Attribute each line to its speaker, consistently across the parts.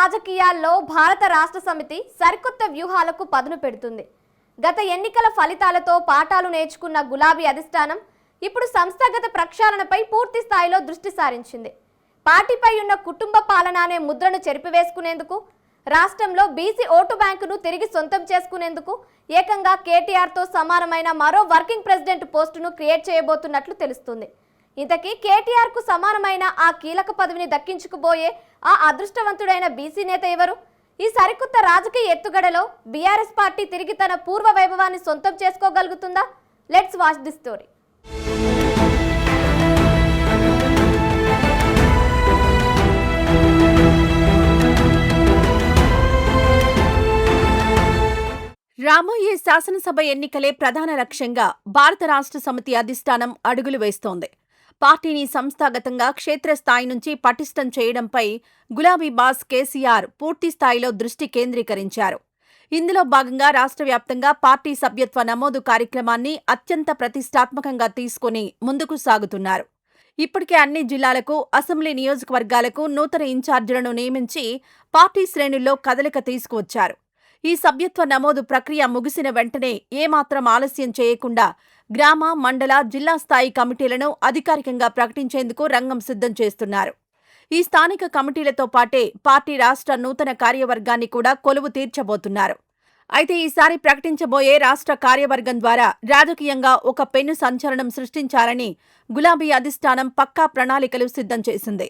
Speaker 1: రాజకీయాల్లో భారత రాష్ట్ర సమితి సరికొత్త వ్యూహాలకు పదును పెడుతుంది. గత ఎన్నికల ఫలితాలతో పాఠాలు నేర్చుకున్న గులాబీ అధిష్టానం ఇప్పుడు సంస్థాగత ప్రక్షాళనపై పూర్తి స్థాయిలో దృష్టి సారించింది. పార్టీపై ఉన్న కుటుంబ పాలన అనే ముద్రను చెరిపివేసుకునేందుకు, రాష్ట్రంలో బీసీ ఓటు బ్యాంకును తిరిగి సొంతం చేసుకునేందుకు ఏకంగా కేటీఆర్తో సమానమైన మరో వర్కింగ్ ప్రెసిడెంట్ పోస్టును క్రియేట్ చేయబోతున్నట్లు తెలుస్తుంది. ఇంతకీ కేటీఆర్కు సమానమైన ఆ కీలక పదవిని దక్కించుకుపోయే ఆ అదృష్టవంతుడైన బీసీ నేత ఎవరు? ఈ సరికొత్త రాజకీయ ఎత్తుగడలో బీఆర్ఎస్ పార్టీ తిరిగి తన పూర్వ వైభవాన్ని సొంతం చేసుకోగలుగుతుందా? Let's watch the story.
Speaker 2: రాబోయే శాసనసభ ఎన్నికలే ప్రధాన లక్ష్యంగా భారత రాష్ట్ర సమితి అధిష్టానం అడుగులు వేస్తోంది. పార్టీని సంస్థాగతంగా క్షేత్రస్థాయి నుంచి పటిష్టం చేయడంపై గులాబీ బాస్ కేసీఆర్ పూర్తి స్థాయిలో దృష్టి కేంద్రీకరించారు. ఇందులో భాగంగా రాష్ట్ర వ్యాప్తంగా పార్టీ సభ్యత్వ నమోదు కార్యక్రమాన్ని అత్యంత ప్రతిష్టాత్మకంగా తీసుకుని ముందుకు సాగుతున్నారు. ఇప్పటికే అన్ని జిల్లాలకు, అసెంబ్లీ నియోజకవర్గాలకు నూతన ఇన్ఛార్జీలను నియమించి పార్టీ శ్రేణుల్లో కదలిక తీసుకువచ్చారు. ఈ సభ్యత్వ నమోదు ప్రక్రియ ముగిసిన వెంటనే ఏమాత్రం ఆలస్యం చేయకుండా గ్రామ, మండల, జిల్లా స్థాయి కమిటీలను అధికారికంగా ప్రకటించేందుకు రంగం సిద్ధం చేస్తున్నారు. ఈ స్థానిక కమిటీలతో పాటే పార్టీ రాష్ట్ర నూతన కార్యవర్గాన్ని కూడా కొలువు తీర్చబోతున్నారు. అయితే ఈసారి ప్రకటించబోయే రాష్ట్ర కార్యవర్గం ద్వారా రాజకీయంగా ఒక పెను సంచలనం సృష్టించాలని గులాబీ అధిష్టానం పక్కా ప్రణాళికలు సిద్ధం చేసింది.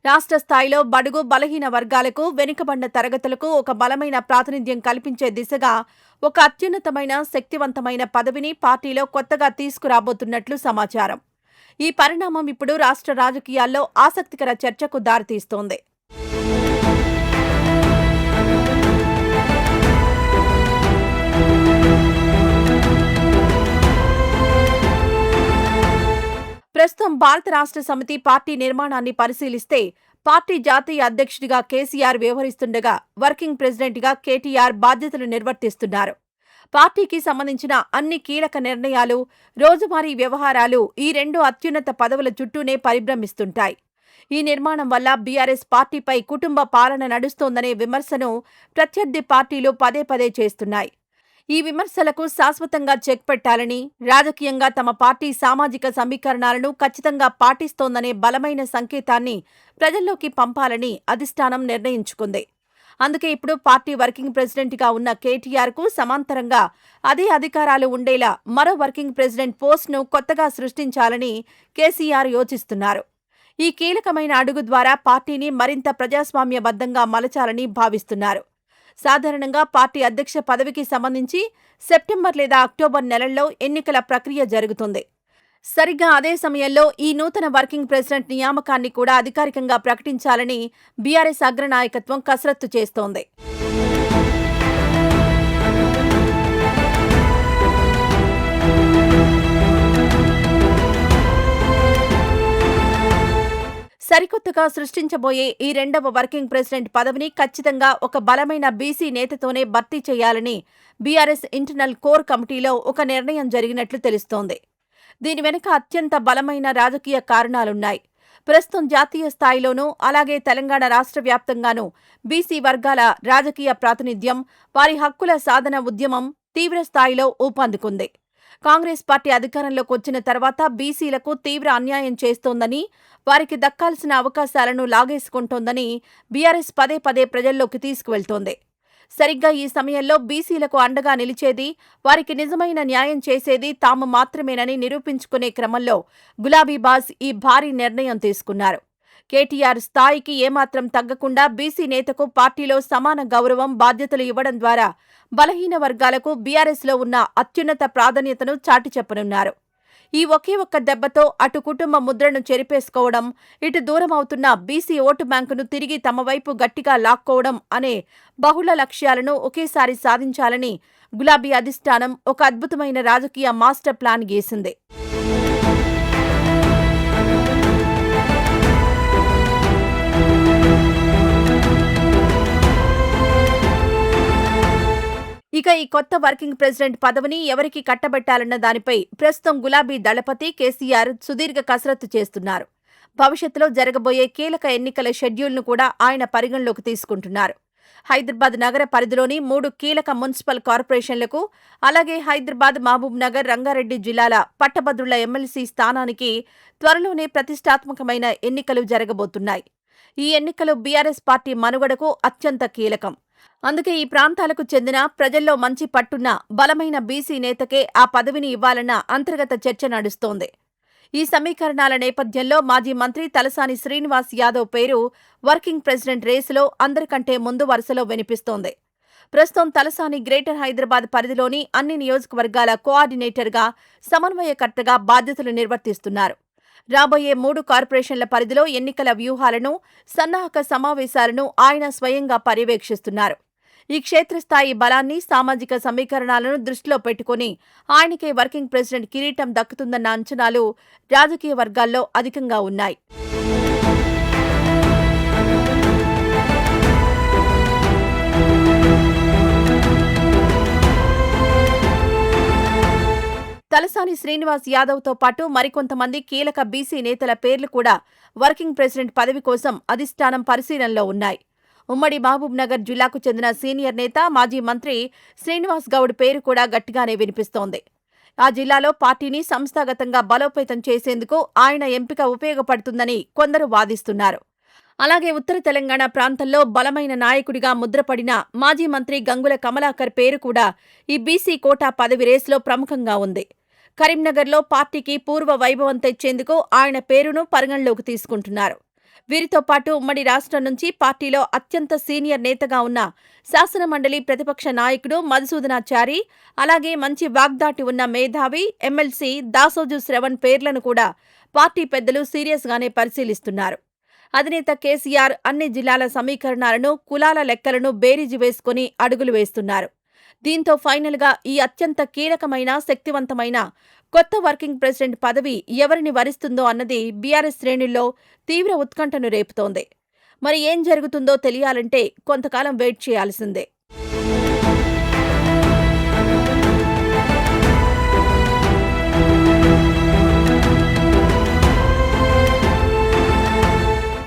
Speaker 2: రాష్ట్ర స్థాయిలో బడుగు, బలహీన వర్గాలకు, వెనుకబడిన తరగతులకు ఒక బలమైన ప్రాతినిధ్యం కల్పించే దిశగా ఒక అత్యున్నతమైన, శక్తివంతమైన పదవిని పార్టీలో కొత్తగా తీసుకురాబోతున్నట్లు సమాచారం. ఈ పరిణామం ఇప్పుడు రాష్ట్ర రాజకీయాల్లో ఆసక్తికర చర్చకు దారితీస్తోంది. ప్రస్తుతం భారత రాష్ట్ర సమితి పార్టీ నిర్మాణాన్ని పరిశీలిస్తే పార్టీ జాతీయ అధ్యక్షుడిగా కేసీఆర్ వ్యవహరిస్తుండగా వర్కింగ్ ప్రెసిడెంట్గా కేటీఆర్ బాధ్యతలు నిర్వర్తిస్తున్నారు. పార్టీకి సంబంధించిన అన్ని కీలక నిర్ణయాలు, రోజువారీ వ్యవహారాలు ఈ రెండు అత్యున్నత పదవుల చుట్టూనే పరిభ్రమిస్తుంటాయి. ఈ నిర్మాణం వల్ల బీఆర్ఎస్ పార్టీపై కుటుంబ పాలన నడుస్తోందనే విమర్శను ప్రత్యర్థి పార్టీలు పదే పదే చేస్తున్నాయి. ఈ విమర్శలకు శాశ్వతంగా చెక్ పెట్టాలని, రాజకీయంగా తమ పార్టీ సామాజిక సమీకరణాలను ఖచ్చితంగా పాటిస్తోందనే బలమైన సంకేతాన్ని ప్రజల్లోకి పంపాలని అధిష్టానం నిర్ణయించుకుంది. అందుకే ఇప్పుడు పార్టీ వర్కింగ్ ప్రెసిడెంట్గా ఉన్న కేటీఆర్కు సమాంతరంగా అదే అధికారాలు ఉండేలా మరో వర్కింగ్ ప్రెసిడెంట్ పోస్ట్ను కొత్తగా సృష్టించాలని కేసీఆర్ యోచిస్తున్నారు. ఈ కీలకమైన అడుగు ద్వారా పార్టీని మరింత ప్రజాస్వామ్యబద్ధంగా మలచాలని భావిస్తున్నారు. సాధారణంగా పార్టీ అధ్యక్ష పదవికి సంబంధించి సెప్టెంబర్ లేదా అక్టోబర్ నెలల్లో ఎన్నికల ప్రక్రియ జరుగుతుంది. సరిగ్గా అదే సమయంలో ఈ నూతన వర్కింగ్ ప్రెసిడెంట్ నియామకాన్ని కూడా అధికారికంగా ప్రకటించాలని బీఆర్ఎస్ అగ్రనాయకత్వం కసరత్తు చేస్తోంది. సరికొత్తగా సృష్టించబోయే ఈ రెండవ వర్కింగ్ ప్రెసిడెంట్ పదవిని ఖచ్చితంగా ఒక బలమైన బీసీ నేతతోనే భర్తీ చేయాలని బీఆర్ఎస్ ఇంటర్నల్ కోర్ కమిటీలో ఒక నిర్ణయం జరిగినట్లు తెలుస్తోంది. దీని వెనుక అత్యంత బలమైన రాజకీయ కారణాలున్నాయి. ప్రస్తుతం జాతీయ స్థాయిలోనూ, అలాగే తెలంగాణ రాష్ట్ర వ్యాప్తంగానూ బీసీ వర్గాల రాజకీయ ప్రాతినిధ్యం, వారి హక్కుల సాధన ఉద్యమం తీవ్ర స్థాయిలో ఊపందుకుంది. కాంగ్రెస్ పార్టీ అధికారంలోకి వచ్చిన తర్వాత బీసీలకు తీవ్ర అన్యాయం చేస్తోందని, వారికి దక్కాల్సిన అవకాశాలను లాగేసుకుంటోందని బీఆర్ఎస్ పదే పదే ప్రజల్లోకి తీసుకువెళ్తోంది. సరిగ్గా ఈ సమయంలో బీసీలకు అండగా నిలిచేది, వారికి నిజమైన న్యాయం చేసేది తాము మాత్రమేనని నిరూపించుకునే క్రమంలో గులాబీ బాస్ ఈ భారీ నిర్ణయం తీసుకున్నారు. కేటీఆర్ స్థాయికి ఏమాత్రం తగ్గకుండా బీసీ నేతకు పార్టీలో సమాన గౌరవం, బాధ్యతలు ఇవ్వడం ద్వారా బలహీన వర్గాలకు బీఆర్ఎస్లో ఉన్న అత్యున్నత ప్రాధాన్యతను చాటి చెప్పనున్నారు. ఈ ఒకే ఒక్క దెబ్బతో అటు కుటుంబ ముద్రను చెరిపేసుకోవడం, ఇటు దూరమవుతున్న బీసీ ఓటు బ్యాంకును తిరిగి తమ వైపు గట్టిగా లాక్కోవడం అనే బహుళ లక్ష్యాలను ఒకేసారి సాధించాలని గులాబీ అధిష్టానం ఒక అద్భుతమైన రాజకీయ మాస్టర్ ప్లాన్ గీసింది. ఇక ఈ కొత్త వర్కింగ్ ప్రెసిడెంట్ పదవిని ఎవరికి కట్టబెట్టాలన్న దానిపై ప్రస్తుతం గులాబీ దళపతి కేసీఆర్ సుదీర్ఘ కసరత్తు చేస్తున్నారు. భవిష్యత్తులో జరగబోయే కీలక ఎన్నికల షెడ్యూల్ను కూడా ఆయన పరిగణలోకి తీసుకుంటున్నారు. హైదరాబాద్ నగర పరిధిలోని 3 కీలక మున్సిపల్ కార్పొరేషన్లకు, అలాగే హైదరాబాద్, మహబూబ్ నగర్, రంగారెడ్డి జిల్లాల పట్టభద్రుల ఎమ్మెల్సీ స్థానానికి త్వరలోనే ప్రతిష్టాత్మకమైన ఎన్నికలు జరగబోతున్నాయి. ఈ ఎన్నికలు బీఆర్ఎస్ పార్టీ మనుగడకు అత్యంత కీలకం. అందుకే ఈ ప్రాంతాలకు చెందిన ప్రజల్లో మంచి పట్టున్న బలమైన బీసీ నేతకే ఆ పదవిని ఇవ్వాలన్న అంతర్గత చర్చ నడుస్తోంది. ఈ సమీకరణాల నేపథ్యంలో మాజీ మంత్రి తలసాని శ్రీనివాస్ యాదవ్ పేరు వర్కింగ్ ప్రెసిడెంట్ రేసులో అందరికంటే ముందు వరుసలో వినిపిస్తోంది. ప్రస్తుతం తలసాని గ్రేటర్ హైదరాబాద్ పరిధిలోని అన్ని నియోజకవర్గాల కోఆర్డినేటర్గా, సమన్వయకర్తగా బాధ్యతలు నిర్వర్తిస్తున్నారు. రాబోయే 3 కార్పొరేషన్ల పరిధిలో ఎన్నికల వ్యూహాలను, సన్నాహక సమావేశాలను ఆయన స్వయంగా పర్యవేక్షిస్తున్నారు. ఈ క్షేత్రస్థాయి బలాన్ని, సామాజిక సమీకరణాలను దృష్టిలో పెట్టుకుని ఆయనకే వర్కింగ్ ప్రెసిడెంట్ కిరీటం దక్కుతుందన్న అంచనాలు రాజకీయ వర్గాల్లో అధికంగా ఉన్నాయి. తలసాని శ్రీనివాస్ యాదవ్తో పాటు మరికొంతమంది కీలక బీసీ నేతల పేర్లు కూడా వర్కింగ్ ప్రెసిడెంట్ పదవి కోసం అధిష్టానం పరిశీలనలో ఉన్నాయి. ఉమ్మడి మహబూబ్ నగర్ జిల్లాకు చెందిన సీనియర్ నేత, మాజీ మంత్రి శ్రీనివాస్ గౌడ్ పేరు కూడా గట్టిగానే వినిపిస్తోంది. ఆ జిల్లాలో పార్టీని సంస్థాగతంగా బలోపేతం చేసేందుకు ఆయన ఎంపిక ఉపయోగపడుతుందని కొందరు వాదిస్తున్నారు. అలాగే ఉత్తర తెలంగాణ ప్రాంతంలో బలమైన నాయకుడిగా ముద్రపడిన మాజీ మంత్రి గంగుల కమలాకర్ పేరు కూడా ఈ బీసీ కోటా పదవి రేసులో ప్రముఖంగా ఉంది. కరీంనగర్లో పార్టీకి పూర్వ వైభవం తెచ్చేందుకు ఆయన పేరును పరిగణలోకి తీసుకుంటున్నారు. వీరితో పాటు ఉమ్మడి రాష్ట్రం నుంచి పార్టీలో అత్యంత సీనియర్ నేతగా ఉన్న శాసనమండలి ప్రతిపక్ష నాయకుడు మధుసూదనాచారి, అలాగే మంచి వాగ్దాటి ఉన్న మేధావి ఎమ్మెల్సీ దాసోజు శ్రవణ్ పేర్లను కూడా పార్టీ పెద్దలు సీరియస్గానే పరిశీలిస్తున్నారు. అధినేత కేసీఆర్ అన్ని జిల్లాల సమీకరణాలను, కులాల లెక్కలను బేరీజు వేసుకుని అడుగులు వేస్తున్నారు. దీంతో ఫైనల్గా ఈ అత్యంత కీలకమైన, శక్తివంతమైన కొత్త వర్కింగ్ ప్రెసిడెంట్ పదవి ఎవరిని వరిస్తుందో అన్నది బీఆర్ఎస్ శ్రేణుల్లో తీవ్ర ఉత్కంఠను రేపుతోంది. మరి ఏం జరుగుతుందో తెలియాలంటే కొంతకాలం వెయిట్ చేయాల్సిందే.